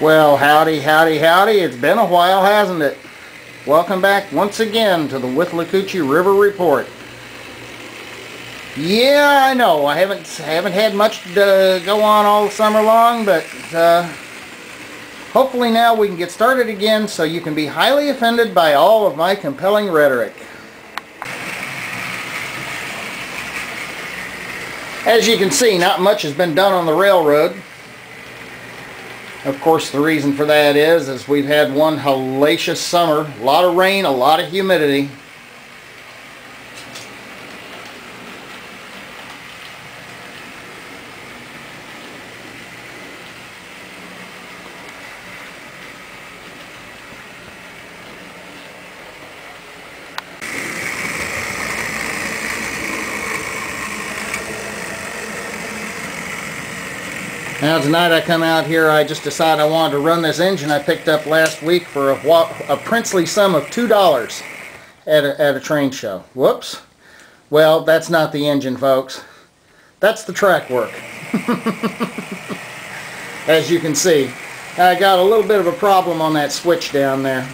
Well, howdy, howdy, howdy. It's been a while, hasn't it? Welcome back once again to the Withlacoochee River Report. Yeah, I know, I haven't had much to go on all summer long, but hopefully now we can get started again so you can be highly offended by all of my compelling rhetoric. As you can see, not much has been done on the railroad. Of course, the reason for that is we've had one hellacious summer. A lot of rain, a lot of humidity. Now tonight I come out here, I just decided I wanted to run this engine I picked up last week for a princely sum of $2 at a train show. Whoops. Well, that's not the engine, folks. That's the track work. As you can see, I got a little bit of a problem on that switch down there.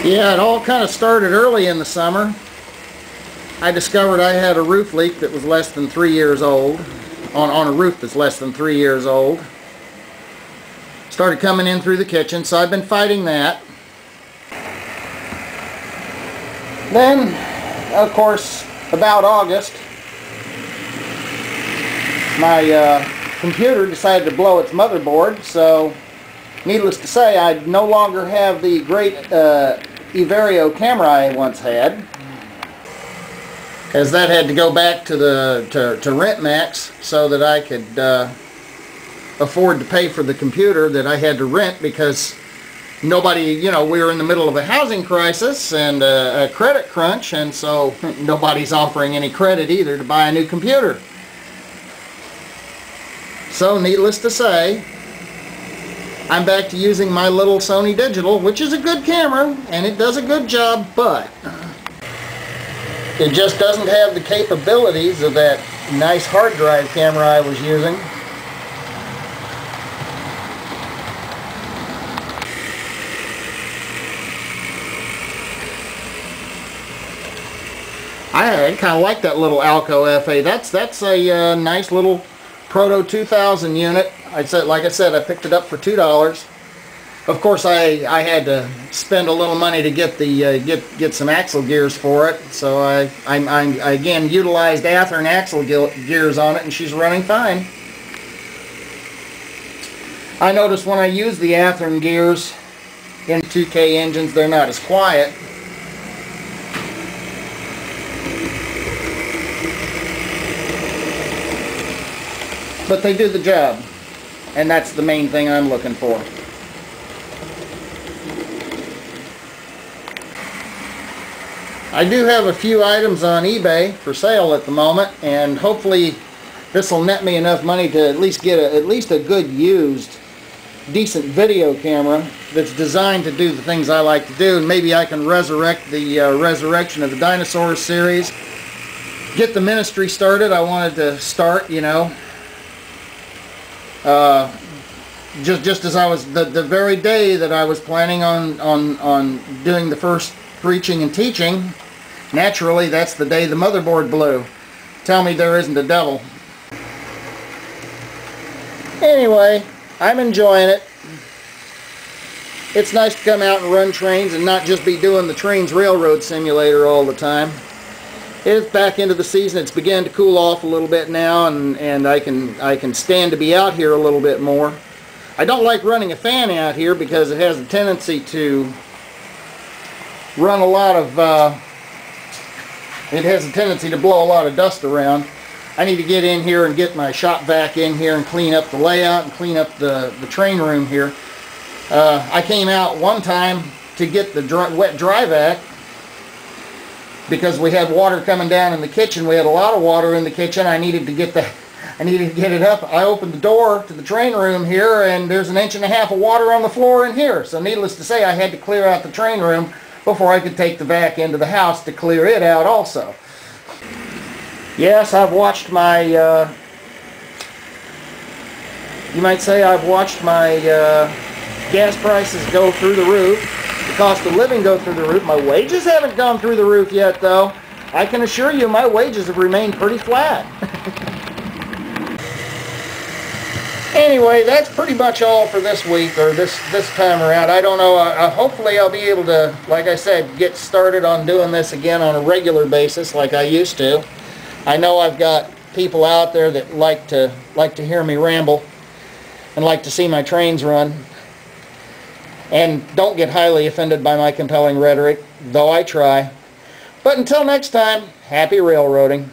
Yeah, it all kind of started early in the summer. I discovered I had a roof leak that was less than 3 years old, on a roof that's less than 3 years old. Started coming in through the kitchen, so I've been fighting that. Then, of course, about August, my computer decided to blow its motherboard, so needless to say, I no longer have the great Everio camera I once had, as that had to go back to RentMax so that I could afford to pay for the computer that I had to rent, because nobody, you know, we were in the middle of a housing crisis and a credit crunch, and so nobody's offering any credit either to buy a new computer. So needless to say, I'm back to using my little Sony Digital, which is a good camera, and it does a good job, but it just doesn't have the capabilities of that nice hard drive camera I was using. I kind of like that little Alco FA. That's a nice little Proto 2000 unit. Like I said, I picked it up for $2. Of course, I had to spend a little money to get the get some axle gears for it. So I again utilized Athearn axle gears on it, and she's running fine. I noticed when I use the Athearn gears in 2K engines, they're not as quiet. But they do the job. And that's the main thing I'm looking for. I do have a few items on eBay for sale at the moment, and hopefully this will net me enough money to at least get a good used, decent video camera that's designed to do the things I like to do, and maybe I can resurrect the Resurrection of the Dinosaurs series. Get the ministry started. I wanted to start, you know. Just as I was the very day that I was planning on doing the first preaching and teaching, naturally that's the day the motherboard blew. Tell me there isn't a devil. Anyway, I'm enjoying it. It's nice to come out and run trains and not just be doing the trains railroad simulator all the time. It's back into the season. It's began to cool off a little bit now, and I can stand to be out here a little bit more. I don't like running a fan out here because it has a tendency to run a lot of it has a tendency to blow a lot of dust around. I need to get in here and get my shop vac in here and clean up the layout and clean up the train room here. I came out one time to get the wet dry vac because we had water coming down in the kitchen. We had a lot of water in the kitchen. I needed to get it up. I opened the door to the train room here, and there's 1.5 inches of water on the floor in here. So needless to say, I had to clear out the train room before I could take the vac into the house to clear it out also. Yes, I've watched my, you might say I've watched my gas prices go through the roof, the cost of living go through the roof. My wages haven't gone through the roof yet, though. I can assure you my wages have remained pretty flat. Anyway, that's pretty much all for this week, or this time around. I don't know, hopefully I'll be able to, like I said, get started on doing this again on a regular basis like I used to. I know I've got people out there that like to hear me ramble and like to see my trains run, and don't get highly offended by my compelling rhetoric, though I try. But until next time, happy railroading.